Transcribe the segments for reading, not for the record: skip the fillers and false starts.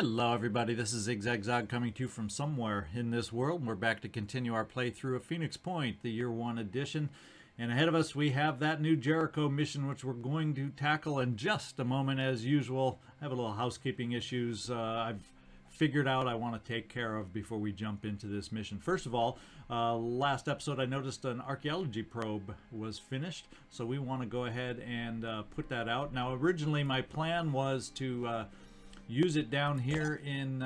Hello everybody, this is ZigZagZog coming to you from somewhere in this world. We're back to continue our playthrough of Phoenix Point, the Year 1 edition. And ahead of us we have that new Jericho mission, which we're going to tackle in just a moment as usual. I have a little housekeeping issues I've figured out I want to take care of before we jump into this mission. First of all, last episode I noticed an archaeology probe was finished, so we want to go ahead and put that out. Now originally my plan was to use it down here in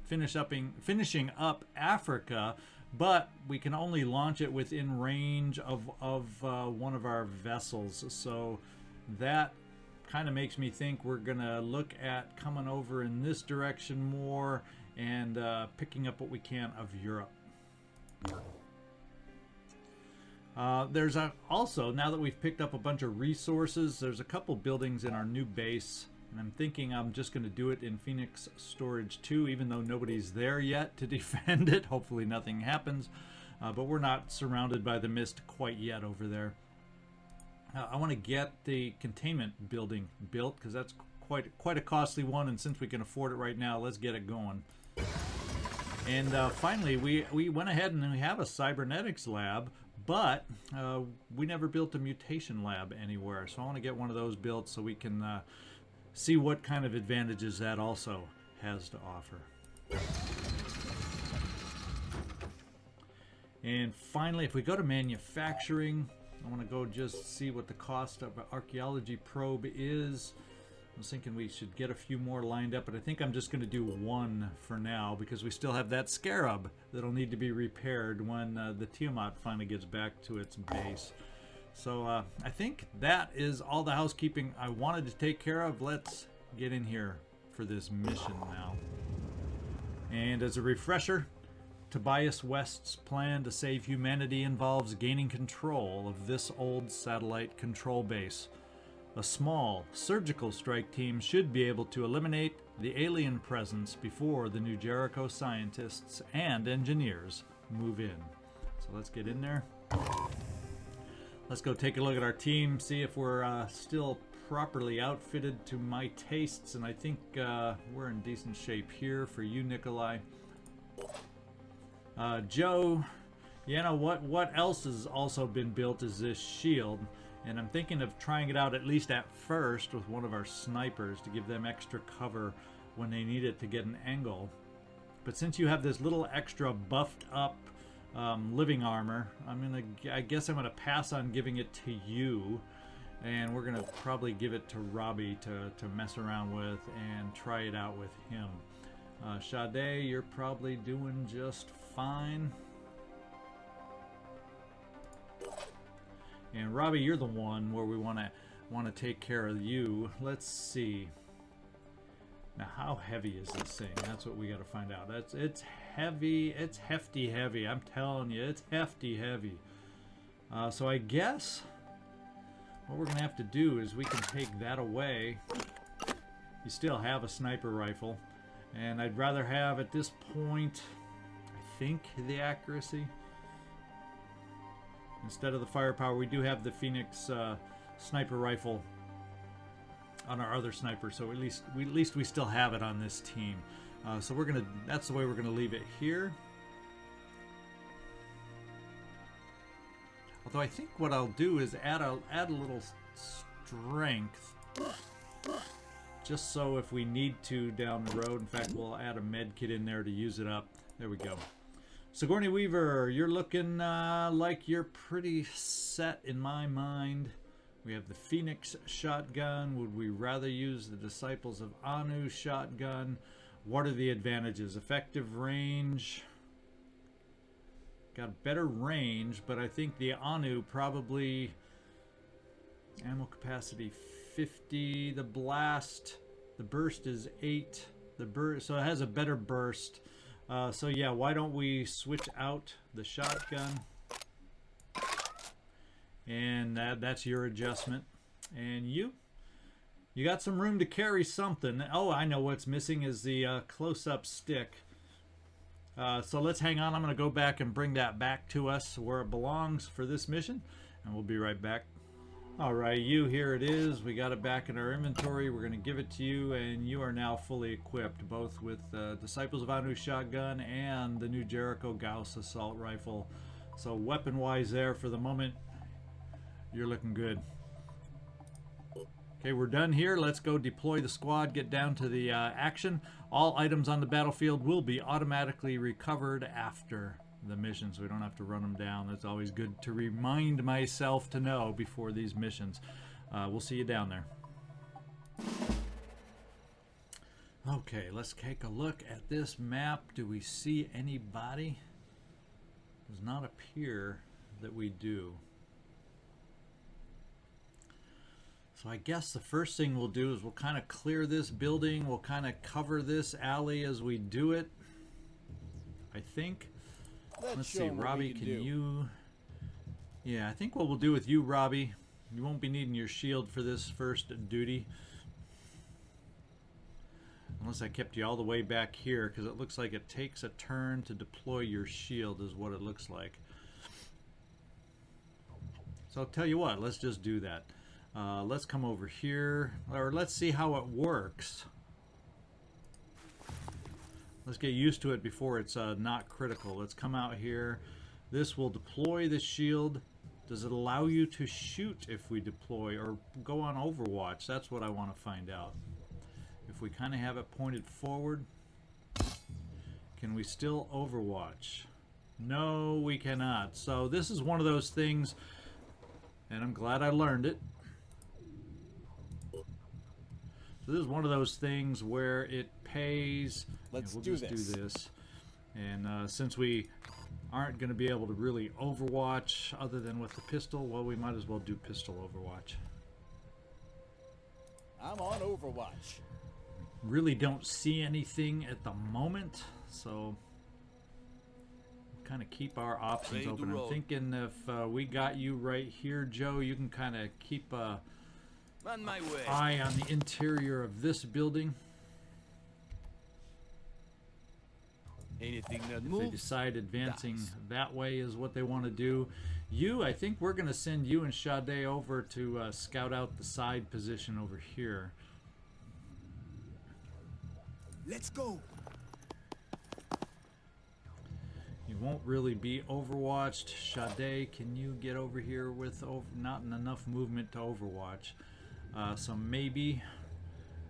finishing up Africa, but we can only launch it within range of one of our vessels. So that kind of makes me think we're gonna look at coming over in this direction more and picking up what we can of Europe. There's also, now that we've picked up a bunch of resources, there's a couple buildings in our new base. And I'm thinking I'm just going to do it in Phoenix Storage 2, even though nobody's there yet to defend it. Hopefully nothing happens. But we're not surrounded by the mist quite yet over there. I want to get the containment building built, because that's quite a costly one. And since we can afford it right now, let's get it going. And finally, we went ahead and we have a cybernetics lab, but we never built a mutation lab anywhere. So I want to get one of those built so we can see what kind of advantages that also has to offer. And finally, if we go to manufacturing, I want to go just see what the cost of an archaeology probe is. I was thinking we should get a few more lined up, but I think I'm just going to do one for now because we still have that scarab that'll need to be repaired when the Tiamat finally gets back to its base. So I think that is all the housekeeping I wanted to take care of. Let's get in here for this mission now. And as a refresher, Tobias West's plan to save humanity involves gaining control of this old satellite control base. A small surgical strike team should be able to eliminate the alien presence before the new Jericho scientists and engineers move in. So let's get in there. Let's go take a look at our team, see if we're still properly outfitted to my tastes, and I think we're in decent shape here for you, Nikolai. Joe, you know what else has also been built is this shield, and I'm thinking of trying it out at least at first with one of our snipers to give them extra cover when they need it to get an angle. But since you have this little extra buffed up living armor, I guess I'm gonna pass on giving it to you, and we're gonna probably give it to Robbie to mess around with and try it out with him. Sade, you're probably doing just fine. And Robbie, you're the one where we wanna take care of you. Let's see. Now, how heavy is this thing? That's what we got to find out. It's heavy. It's hefty heavy. I'm telling you, it's hefty heavy. So I guess what we're going to have to do is we can take that away. You still have a sniper rifle. And I'd rather have, at this point, I think, the accuracy. Instead of the firepower, we do have the Phoenix sniper rifle on our other sniper, so at least we still have it on this team. So that's the way we're gonna leave it here. Although I think what I'll do is add a little strength, just so if we need to down the road. In fact, we'll add a med kit in there to use it up. There we go. Sigourney Weaver, you're looking like you're pretty set in my mind. We have the Phoenix shotgun. Would we rather use the Disciples of Anu shotgun? What are the advantages? Effective range. Got better range, but I think the Anu probably... Ammo capacity 50. The blast, the burst is 8. So it has a better burst. So yeah, why don't we switch out the shotgun? And that's your adjustment. And you got some room to carry something. Oh, I know what's missing is the close-up stick. So let's hang on. I'm going to go back and bring that back to us where it belongs for this mission. And we'll be right back. All right, you, here it is. We got it back in our inventory. We're going to give it to you, and you are now fully equipped, both with Disciples of Anu shotgun and the new Jericho Gauss assault rifle. So weapon-wise there, for the moment, you're looking good. Okay, we're done here. Let's go deploy the squad, get down to the action. All items on the battlefield will be automatically recovered after the mission, so we don't have to run them down. That's always good to remind myself to know before these missions. We'll see you down there. Okay, let's take a look at this map. Do we see anybody? Does not appear that we do. So I guess the first thing we'll do is we'll kind of clear this building. We'll kind of cover this alley as we do it, I think. Let's see, Robbie, can you... Yeah, I think what we'll do with you, Robbie, you won't be needing your shield for this first duty. Unless I kept you all the way back here, because it looks like it takes a turn to deploy your shield is what it looks like. So I'll tell you what, let's just do that. Let's come over here, or let's see how it works. Let's get used to it before it's not critical. Let's come out here. This will deploy the shield. Does it allow you to shoot if we deploy or go on Overwatch? That's what I want to find out. If we kind of have it pointed forward, can we still Overwatch? No, we cannot. So this is one of those things, and I'm glad I learned it. So this is one of those things where it pays. We'll just do this. And since we aren't going to be able to really Overwatch other than with the pistol, well, we might as well do pistol Overwatch. I'm on Overwatch. Really don't see anything at the moment, so kind of keep our options open. I'm thinking if we got you right here, Joe, you can kind of keep a on my way. Eye on the interior of this building. Anything that if moves, they decide advancing that way is what they want to do. You, I think we're going to send you and Sade over to scout out the side position over here. Let's go. You won't really be overwatched. Sade, can you get over here with not enough movement to overwatch? So maybe,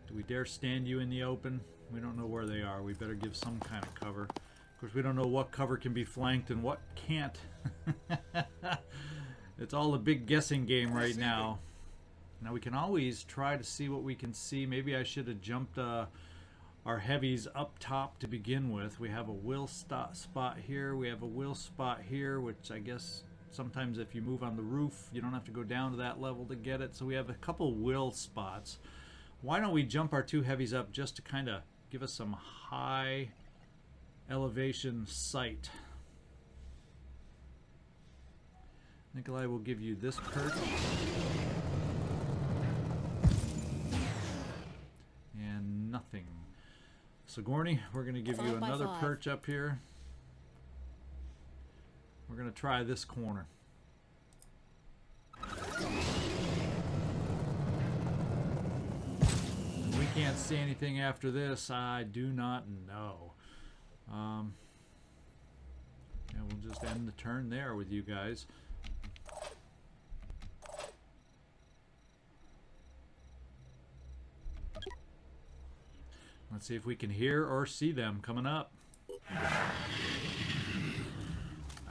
do we dare stand you in the open? We don't know where they are. We better give some kind of cover. Of course, we don't know what cover can be flanked and what can't. It's all a big guessing game right now. Now we can always try to see what we can see. Maybe I should have jumped our heavies up top to begin with. We have a will spot here. We have a will spot here, which I guess sometimes if you move on the roof, you don't have to go down to that level to get it. So we have a couple will spots. Why don't we jump our two heavies up just to kind of give us some high elevation sight. Nikolai will give you this perch. And nothing. Sigourney, we're going to give you another perch up here. We're going to try this corner. We can't see anything after this. I do not know. Yeah, we'll just end the turn there with you guys. Let's see if we can hear or see them coming up.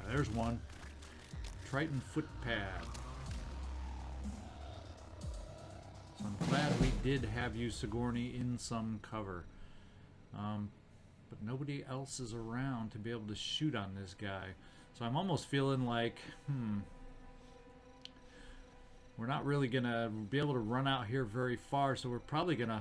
There's one. Triton footpad. So I'm glad we did have you, Sigourney, in some cover. But nobody else is around to be able to shoot on this guy. So I'm almost feeling like, we're not really going to be able to run out here very far, so we're probably going to...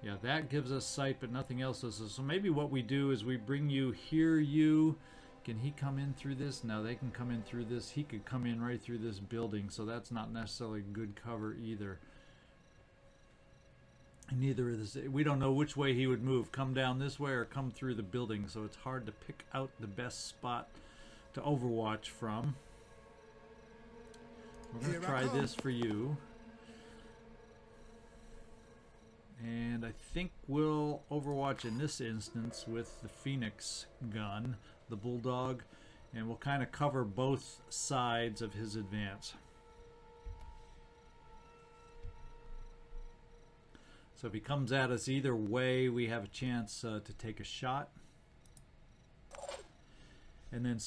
Yeah, that gives us sight, but nothing else does. So maybe what we do is we bring you here, you... Can he come in through this? No, they can come in through this. He could come in right through this building, so that's not necessarily good cover either. And neither is this. We don't know which way he would move. Come down this way or come through the building, so it's hard to pick out the best spot to overwatch from. We're going to try this for you. And I think we'll overwatch in this instance with the Phoenix gun, the Bulldog, and we'll kind of cover both sides of his advance. So if he comes at us either way, we have a chance to take a shot. And then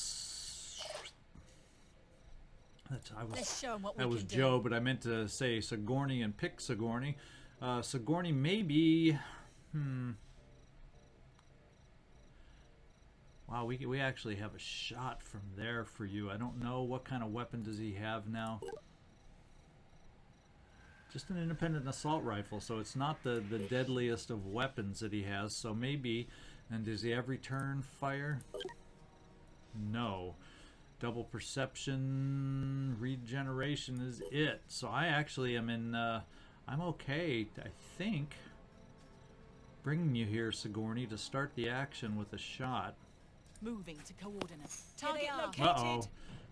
Let's show him what we that was can Joe, do. but I meant to say Sigourney and pick Sigourney. Sigourney maybe. Wow, we actually have a shot from there for you. I don't know what kind of weapon does he have now. Just an independent assault rifle, so it's not the deadliest of weapons that he has. So maybe. And does he have return fire? No. Double perception, regeneration is it. So I actually am in. I'm okay, I think, bringing you here, Sigourney, to start the action with a shot. Moving to coordinates. Target are. located. Uh-oh.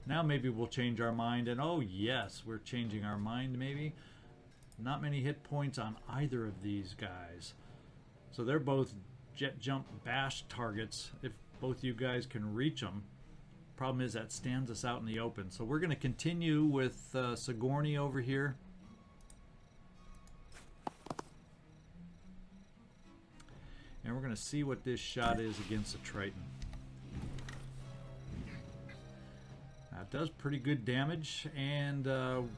Now maybe we'll change our mind, and oh yes, we're changing our mind maybe. Not many hit points on either of these guys. So they're both jet jump bash targets if both you guys can reach them. Problem is that stands us out in the open. So we're going to continue with Sigourney over here. And we're going to see what this shot is against a Triton. Now, it does pretty good damage, and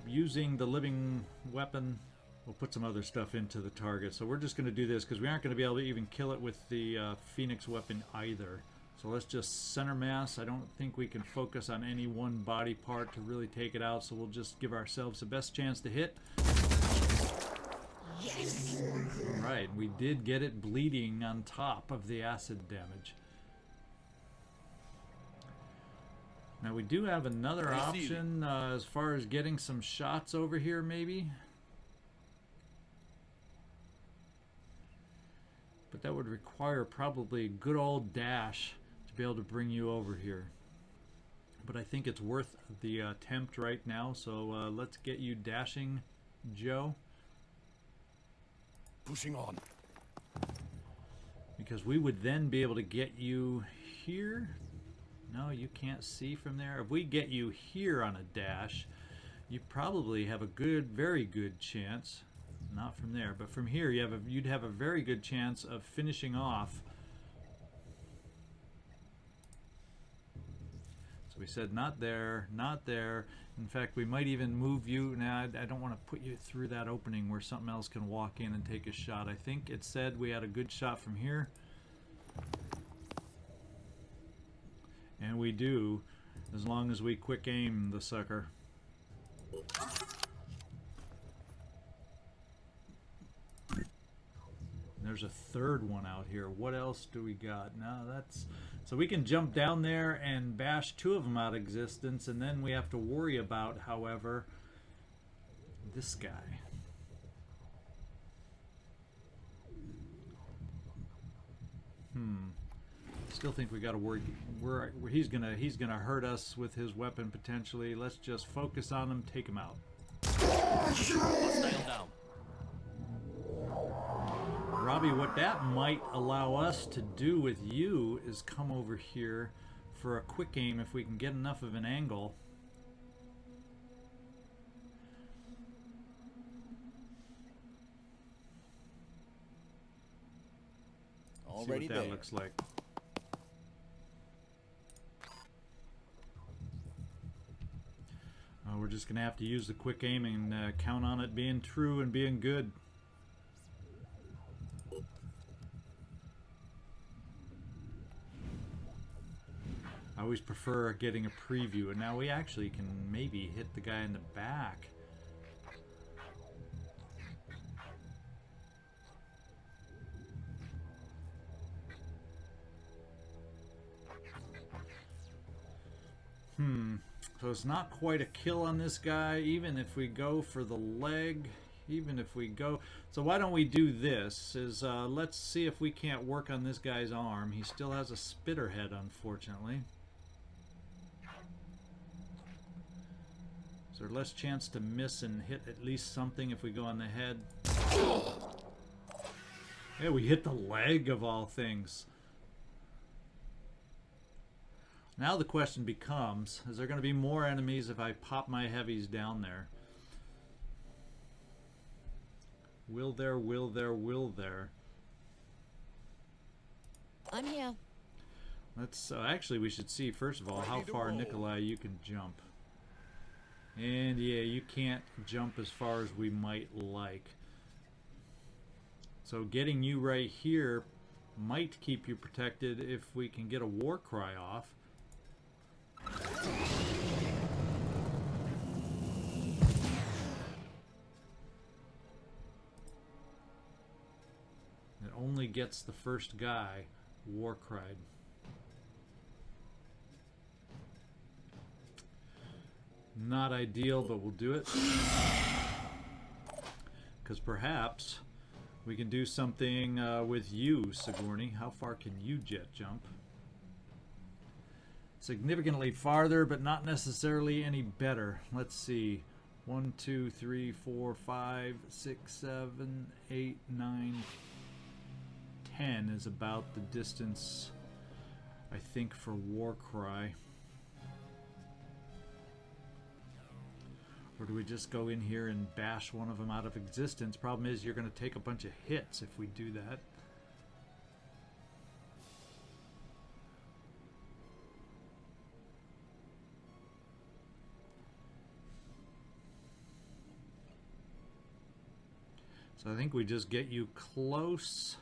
using the living weapon, we'll put some other stuff into the target. So we're just going to do this because we aren't going to be able to even kill it with the Phoenix weapon either. So let's just center mass. I don't think we can focus on any one body part to really take it out, so we'll just give ourselves the best chance to hit. Yes. Alright, we did get it bleeding on top of the acid damage. Now we do have another option as far as getting some shots over here maybe. But that would require probably a good old dash to be able to bring you over here. But I think it's worth the attempt right now, so let's get you dashing, Joe. Pushing on. Because we would then be able to get you here. No, you can't see from there. If we get you here on a dash, you probably have a good, very good chance. Not from there, but from here you'd have a very good chance of finishing off. So we said not there, not there. In fact, we might even move you. Now, I don't want to put you through that opening where something else can walk in and take a shot. I think it said we had a good shot from here. And we do, as long as we quick aim the sucker. There's a third one out here. What else do we got? Now that's... So we can jump down there and bash two of them out of existence, and then we have to worry about, however, this guy. Still think we got to worry. He's gonna hurt us with his weapon potentially. Let's just focus on him, take him out. Hostile down. Robbie, what that might allow us to do with you is come over here for a quick aim if we can get enough of an angle. Already See what that there. looks like. We're just going to have to use the quick aim and count on it being true and being good. I always prefer getting a preview, and now we actually can maybe hit the guy in the back. So it's not quite a kill on this guy, even if we go for the leg, even if we go... So why don't we do this, is let's see if we can't work on this guy's arm. He still has a spitter head, unfortunately. Is there less chance to miss and hit at least something if we go on the head? Yeah, we hit the leg of all things. Now the question becomes, is there going to be more enemies if I pop my heavies down there? Will there, will there, will there? I'm here. Let's, actually we should see first of all how far, Nikolai, you can jump. And yeah, you can't jump as far as we might like. So getting you right here might keep you protected if we can get a war cry off. It only gets the first guy war cried. Not ideal, but we'll do it. Because perhaps we can do something with you, Sigourney. How far can you jet jump? Significantly farther, but not necessarily any better. Let's see. 1, 2, 3, 4, 5, 6, 7, 8, 9, 10 is about the distance, I think, for Warcry. Or do we just go in here and bash one of them out of existence? Problem is, you're going to take a bunch of hits if we do that. So I think we just get you close.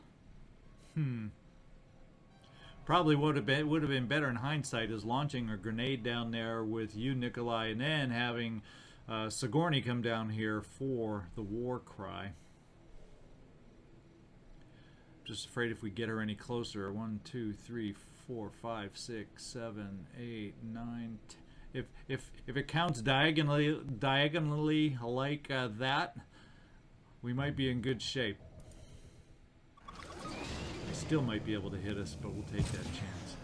Probably would have been better in hindsight is launching a grenade down there with you, Nikolai, and then having Sigourney come down here for the war cry. Just afraid if we get her any closer. 1, 2, 3, 4, 5, 6, 7, 8, 9. If it counts diagonally like that, we might be in good shape. They still might be able to hit us, but we'll take that chance.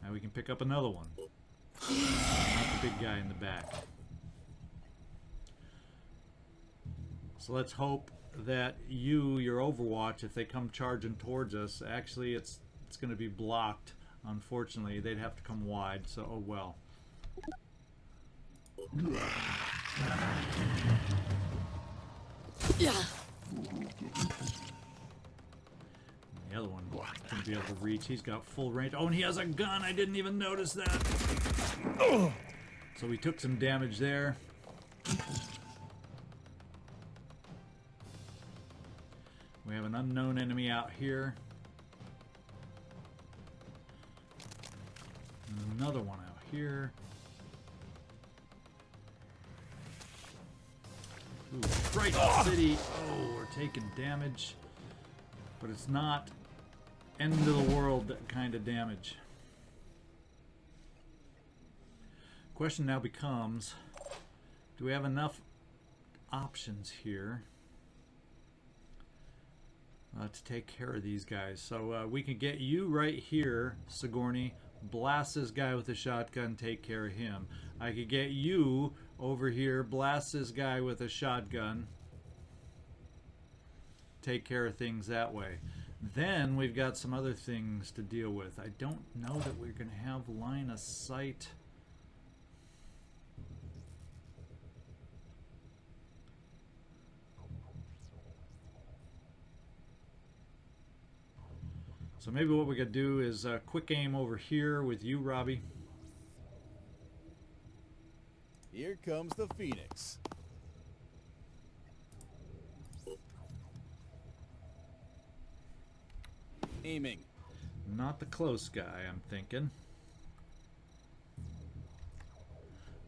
Now we can pick up another one. Not the big guy in the back. So let's hope that your Overwatch, if they come charging towards us, actually it's going to be blocked. Unfortunately, they'd have to come wide, so oh well. Yeah. The other one won't be able to reach. He's got full range. Oh, and he has a gun. I didn't even notice that. So we took some damage there. We have an unknown enemy out here. Another one out here. Ooh, right in the city. Oh, we're taking damage. But it's not end of the world kind of damage. Question now becomes, do we have enough options here to take care of these guys? So we can get you right here, Sigourney, blast this guy with a shotgun, take care of him. I could get you over here, blast this guy with a shotgun, take care of things that way. Then we've got some other things to deal with. I don't know that we're going to have line of sight. So maybe what we could do is quick aim over here with you, Robbie. Here comes the Phoenix. Aiming. Not the close guy, I'm thinking.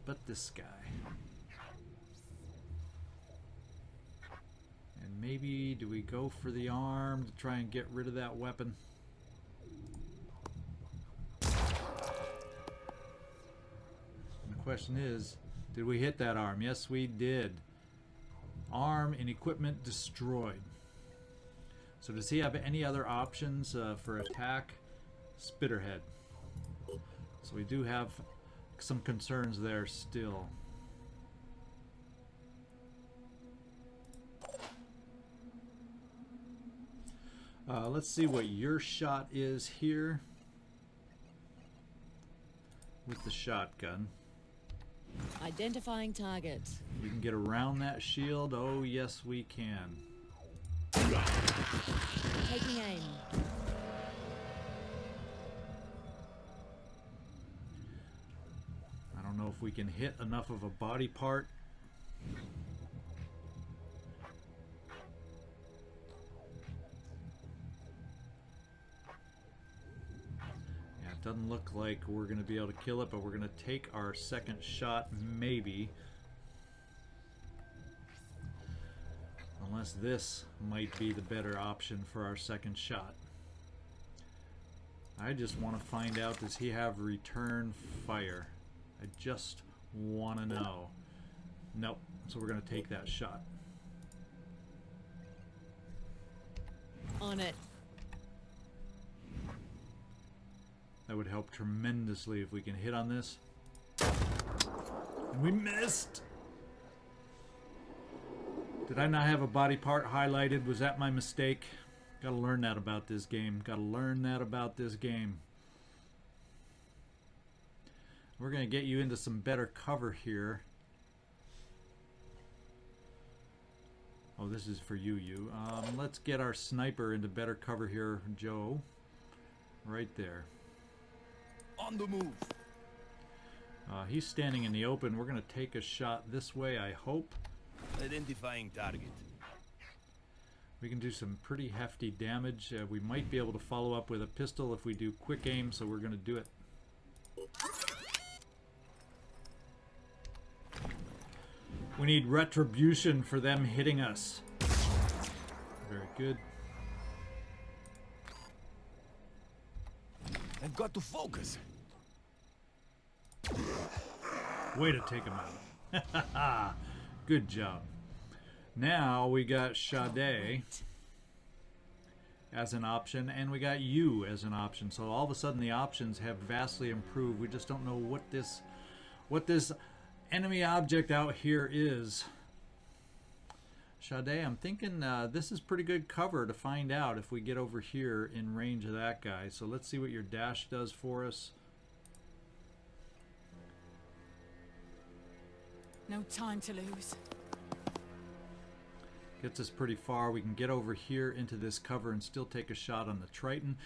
But this guy. And maybe, do we go for the arm to try and get rid of that weapon? And the question is, did we hit that arm? Yes, we did. Arm and equipment destroyed. So does he have any other options for attack? Spitterhead. So we do have some concerns there still. Let's see what your shot is here with the shotgun. Identifying target. We can get around that shield. Oh, yes, we can. Taking aim. I don't know if we can hit enough of a body part. Yeah, it doesn't look like we're going to be able to kill it, but we're going to take our second shot, maybe. Unless this might be the better option for our second shot. I just want to find out, does he have return fire? I just want to know. Nope. So we're going to take that shot. On it. That would help tremendously if we can hit on this. And we missed! Did I not have a body part highlighted? Was that my mistake? Gotta learn that about this game. Gotta learn that about this game. We're gonna get you into some better cover here. Oh, this is for you. Let's get our sniper into better cover here, Joe. Right there. On the move. He's standing in the open. We're gonna take a shot this way, I hope. Identifying target. We can do some pretty hefty damage. We might be able to follow up with a pistol if we do quick aim, so we're going to do it. We need retribution for them hitting us. Very good. I've got to focus. Way to take him out. Good job. Now we got Sade as an option, and we got you as an option. So all of a sudden the options have vastly improved. We just don't know what this enemy object out here is. Sade, I'm thinking this is pretty good cover to find out if we get over here in range of that guy. So let's see what your dash does for us. No time to lose. Gets us pretty far. We can get over here into this cover and still take a shot on the Triton.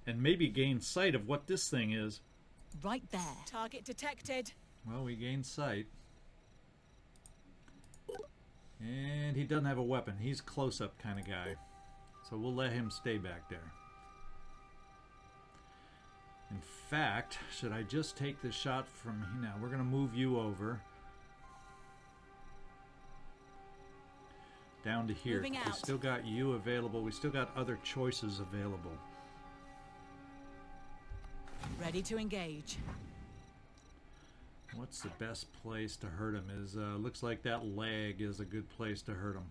And maybe gain sight of what this thing is. Right there. Target detected. Well, we gained sight. And he doesn't have a weapon. He's close-up kind of guy. So we'll let him stay back there. In fact, should I just take the shot from now? We're going to move you over. Down to here. We still got you available. We still got other choices available. Ready to engage. What's the best place to hurt him? Looks like that leg is a good place to hurt him.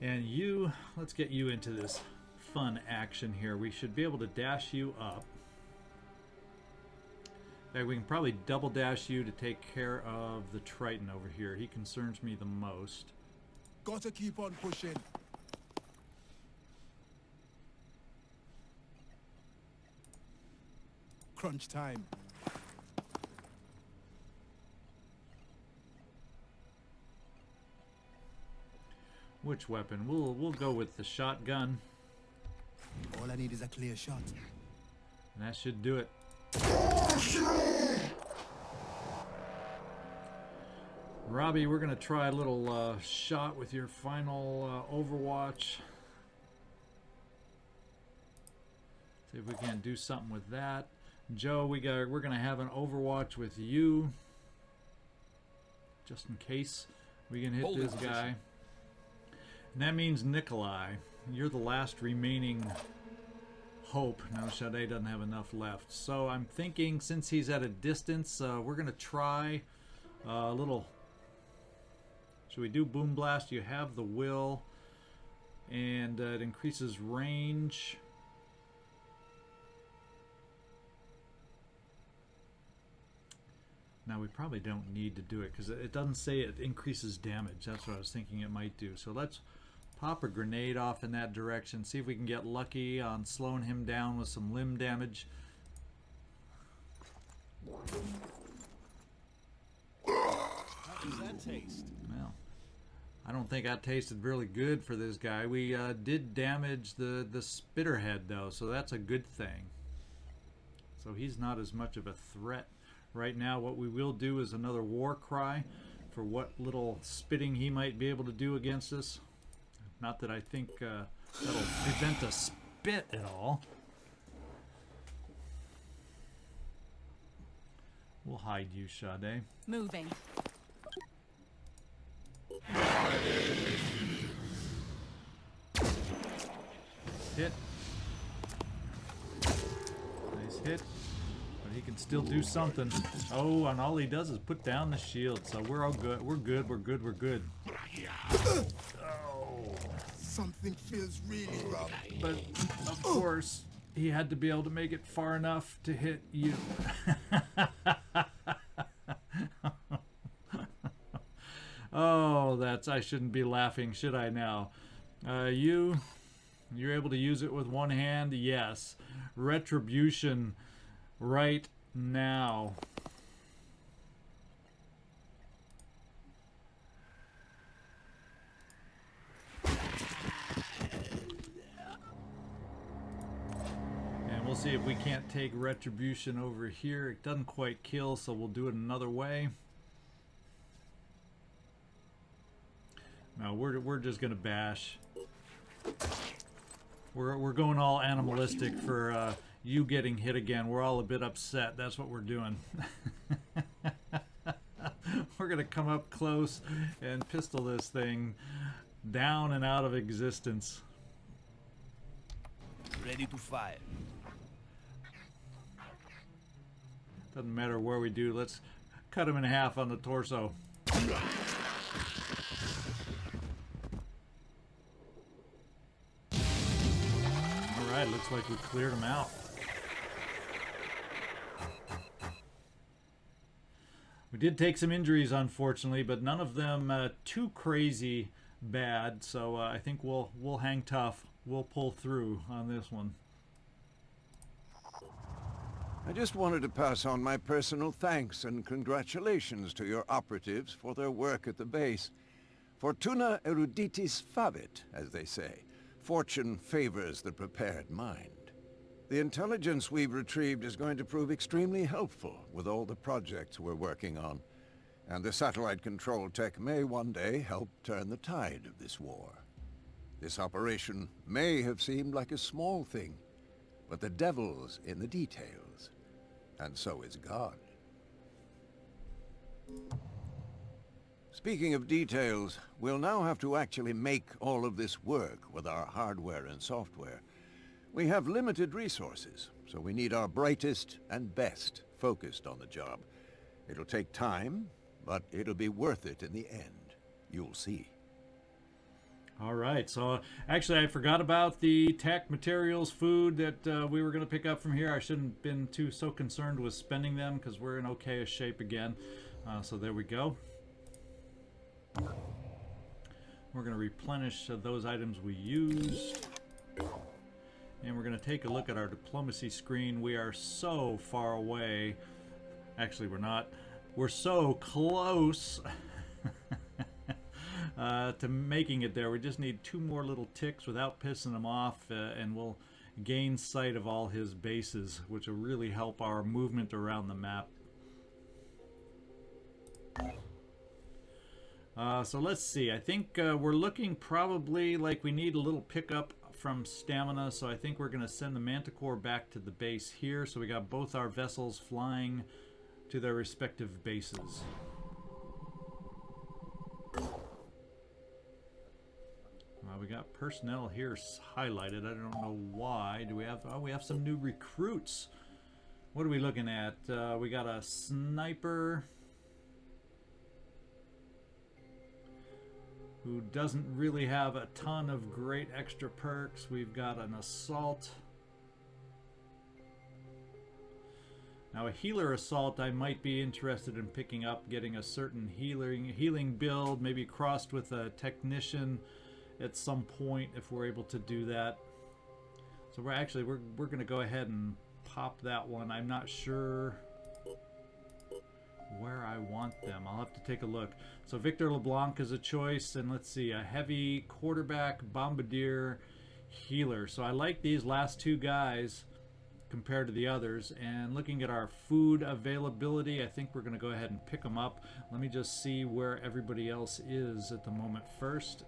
And you, let's get you into this fun action here. We should be able to dash you up. In fact, we can probably double dash you to take care of the Triton over here. He concerns me the most. Gotta keep on pushing. Crunch time. Which weapon? We'll go with the shotgun. All I need is a clear shot. And that should do it. Robbie, we're going to try a little shot with your final Overwatch. See if we can do something with that. Joe, we're going to have an Overwatch with you. Just in case we can hit this guy. And that means Nikolai, you're the last remaining hope. Now Sade doesn't have enough left. So I'm thinking, since he's at a distance, we're going to try a little... Should we do Boom Blast? You have the will. And it increases range. Now we probably don't need to do it because it doesn't say it increases damage. That's what I was thinking it might do. So let's pop a grenade off in that direction. See if we can get lucky on slowing him down with some limb damage. How does that taste? Well, I don't think that tasted really good for this guy. We did damage the spitterhead though, so that's a good thing. So he's not as much of a threat right now. What we will do is another war cry for what little spitting he might be able to do against us. Not that I think that'll prevent a spit at all. We'll hide you, Sade. Moving. Hit. Nice hit. But he can still do something. Oh, and all he does is put down the shield. So we're all good. We're good. We're good. We're good. Oh. Something feels really wrong. But of course, he had to be able to make it far enough to hit you. Oh, I shouldn't be laughing, should I now? You're able to use it with one hand? Yes. Retribution right now. And we'll see if we can't take retribution over here. It doesn't quite kill, so we'll do it another way. No, we're just gonna bash. We're going all animalistic for you getting hit again. We're all a bit upset. That's what we're doing. We're gonna come up close and pistol this thing down and out of existence. Ready to fire. Doesn't matter where we do. Let's cut him in half on the torso. Alright, looks like we cleared him out. We did take some injuries, unfortunately, but none of them too crazy bad, so I think we'll hang tough. We'll pull through on this one. I just wanted to pass on my personal thanks and congratulations to your operatives for their work at the base. Fortuna eruditis favit, as they say. Fortune favors the prepared mind. The intelligence we've retrieved is going to prove extremely helpful with all the projects we're working on. And the satellite control tech may one day help turn the tide of this war. This operation may have seemed like a small thing, but the devil's in the details. And so is God. Speaking of details, we'll now have to actually make all of this work with our hardware and software. We have limited resources, so we need our brightest and best focused on the job. It'll take time, but it'll be worth it in the end. You'll see. All right, so actually I forgot about the tech, materials, food that we were going to pick up from here. I shouldn't have been so concerned with spending them because we're in okay-ish shape again. So there we go. We're going to replenish those items we used. And we're going to take a look at our diplomacy screen. We are so far away. Actually, we're not. We're so close to making it there. We just need 2 more little ticks without pissing them off, and we'll gain sight of all his bases, which will really help our movement around the map. So let's see. I think we're looking probably like we need a little pickup from stamina, so I think we're going to send the Manticore back to the base here. So we got both our vessels flying to their respective bases. We got personnel here highlighted. I don't know why. Do we have? Oh, we have some new recruits. What are we looking at? We got a sniper who doesn't really have a ton of great extra perks. We've got an assault. Now a healer assault I might be interested in picking up, getting a certain healing build, maybe crossed with a technician at some point if we're able to do that. So we're going to go ahead and pop that one. I'm not sure where I want them. I'll have to take a look. So Victor LeBlanc is a choice, and let's see, a heavy quarterback, bombardier, healer. So I like these last two guys compared to the others, and looking at our food availability, I think we're going to go ahead and pick them up. Let me just see where everybody else is at the moment first.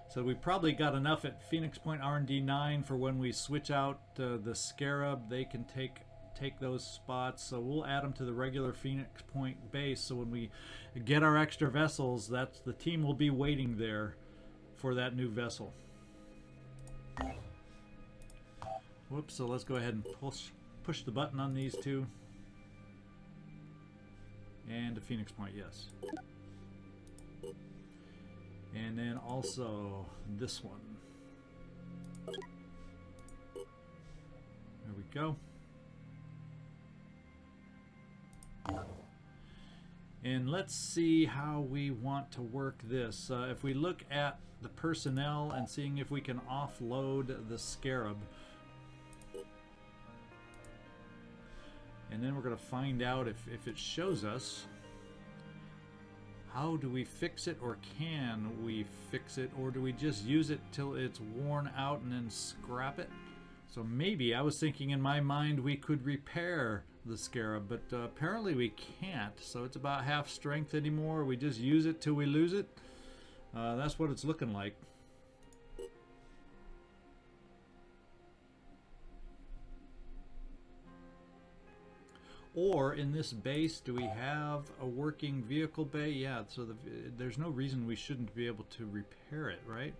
So we probably got enough at Phoenix Point R&D 9 for when we switch out the Scarab. They can take those spots, so we'll add them to the regular Phoenix Point base, so when we get our extra vessels, the team will be waiting there for that new vessel. Whoops, so let's go ahead and push the button on these two. And a Phoenix Point, yes. And then also this one. There we go. And let's see how we want to work this. If we look at the personnel and seeing if we can offload the Scarab. And then we're going to find out if it shows us. How do we fix it, or can we fix it, or do we just use it till it's worn out and then scrap it? So maybe, I was thinking in my mind we could repair the Scarab, but apparently we can't. So it's about half strength anymore. We just use it till we lose it. That's what it's looking like. Or in this base, do we have a working vehicle bay? Yeah, so there's no reason we shouldn't be able to repair it, right?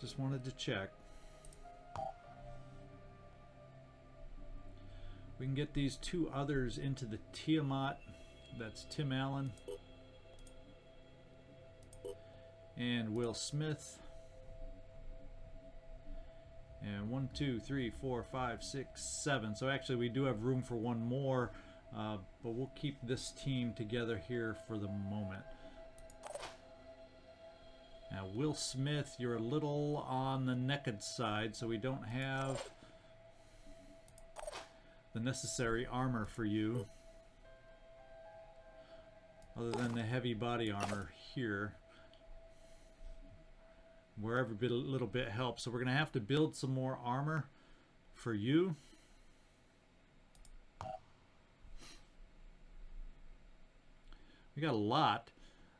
Just wanted to check. We can get these two others into the Tiamat. That's Tim Allen and Will Smith. And 1, 2, 3, 4, 5, 6, 7. So actually we do have room for one more, but we'll keep this team together here for the moment. Now Will Smith, you're a little on the naked side, so we don't have the necessary armor for you, other than the heavy body armor here. Where every little bit helps. So we're going to have to build some more armor for you. We got a lot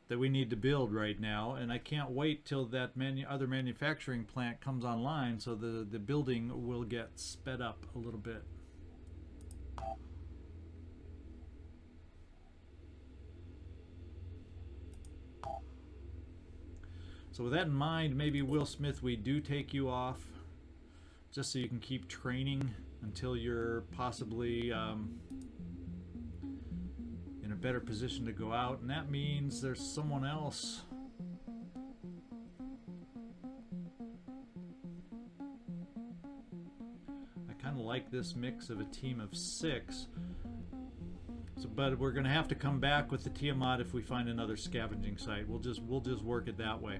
that we need to build right now, and I can't wait till that other manufacturing plant comes online, so the building will get sped up a little bit. So with that in mind, maybe Will Smith, we do take you off just so you can keep training until you're possibly in a better position to go out. And that means there's someone else. I kind of like this mix of a team of 6. So, but we're going to have to come back with the Tiamat if we find another scavenging site. We'll just work it that way.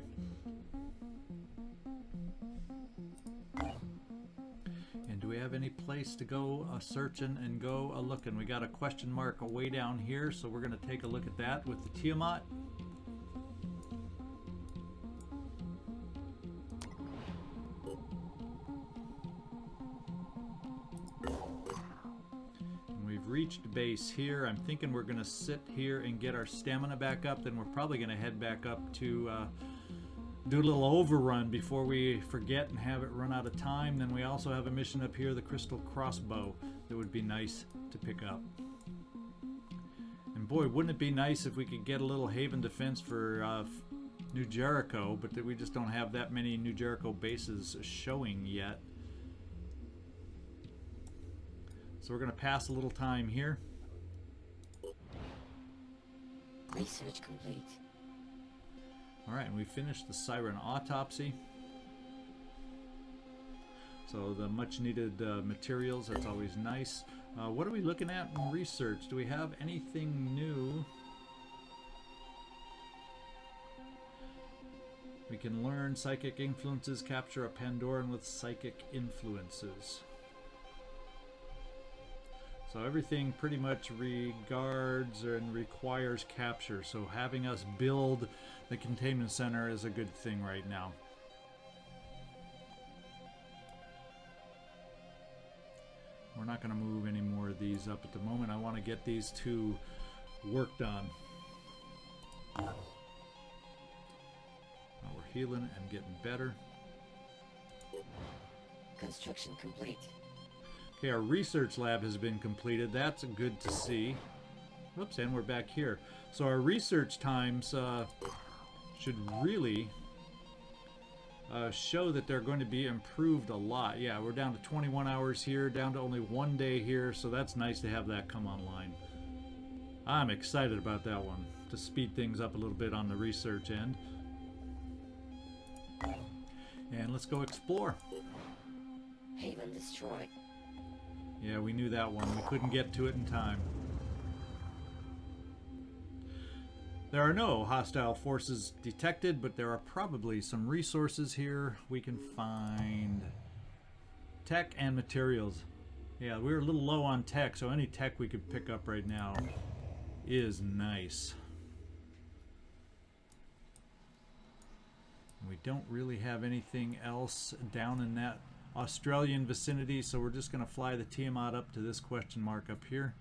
And do we have any place to go searching and go looking? We got a question mark way down here, so we're going to take a look at that with the Tiamat. Reached base here. I'm thinking we're going to sit here and get our stamina back up. Then we're probably going to head back up to do a little overrun before we forget and have it run out of time. Then we also have a mission up here, the Crystal Crossbow, that would be nice to pick up. And boy, wouldn't it be nice if we could get a little haven defense for New Jericho, but that we just don't have that many New Jericho bases showing yet. So we're going to pass a little time here. Research complete. All right, and we finished the Siren autopsy. So the much needed materials, that's always nice. What are we looking at in research? Do we have anything new? We can learn psychic influences, capture a Pandoran with psychic influences. So everything pretty much regards and requires capture. So having us build the containment center is a good thing right now. We're not going to move any more of these up at the moment. I want to get these two worked on. We're healing and getting better. Construction complete. Okay, our research lab has been completed. That's good to see. Whoops, and we're back here. So our research times should really show that they're going to be improved a lot. Yeah, we're down to 21 hours here, down to only 1 day here, so that's nice to have that come online. I'm excited about that one, to speed things up a little bit on the research end. And let's go explore. Haven destroyed. Yeah, we knew that one. We couldn't get to it in time. There are no hostile forces detected, but there are probably some resources here we can find. Tech and materials. Yeah, we're a little low on tech, so any tech we could pick up right now is nice. We don't really have anything else down in that Australian vicinity, so we're just going to fly the Tiamat up to this question mark up here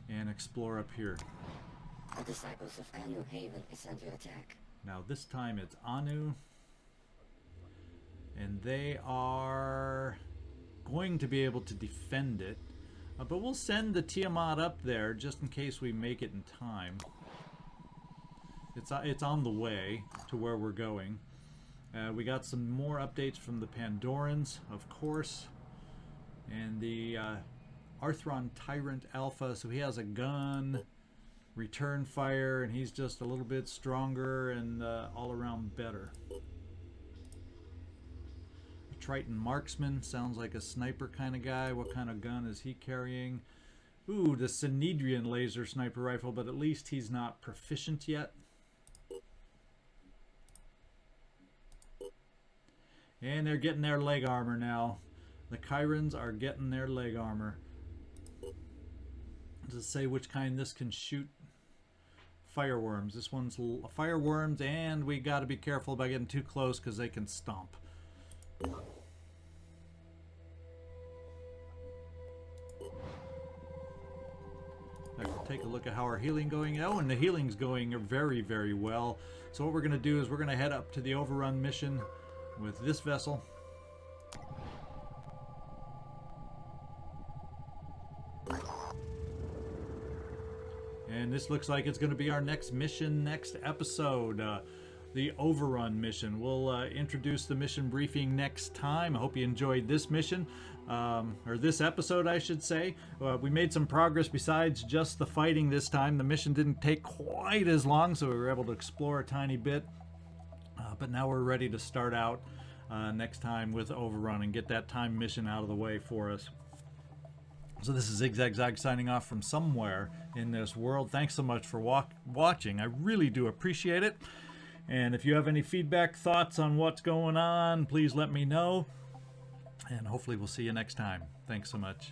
and explore up here. The disciples of Anu Haven is under attack. Now this time it's Anu, and they are going to be able to defend it, but we'll send the Tiamat up there just in case we make it in time. It's on the way to where we're going. We got some more updates from the Pandorans, of course, and the Arthron Tyrant Alpha. So he has a gun, return fire, and he's just a little bit stronger and all around better. A Triton Marksman sounds like a sniper kind of guy. What kind of gun is he carrying? Ooh, the Synedrian laser sniper rifle, but at least he's not proficient yet. And they're getting their leg armor now. The Chirons are getting their leg armor. Does it say which kind this can shoot? Fireworms. This one's fireworms, and we got to be careful about getting too close because they can stomp. We'll take a look at how our healing going. Oh, and the healing's going very, very well. So what we're going to do is we're going to head up to the overrun mission with this vessel. And this looks like it's going to be our next mission, next episode, the overrun mission. We'll introduce the mission briefing next time. I hope you enjoyed this mission, or this episode, I should say. We made some progress besides just the fighting this time. The mission didn't take quite as long, so we were able to explore a tiny bit. But now we're ready to start out next time with Overrun and get that time mission out of the way for us. So this is ZigZagZog signing off from somewhere in this world. Thanks so much for watching. I really do appreciate it. And if you have any feedback, thoughts on what's going on, please let me know. And hopefully we'll see you next time. Thanks so much.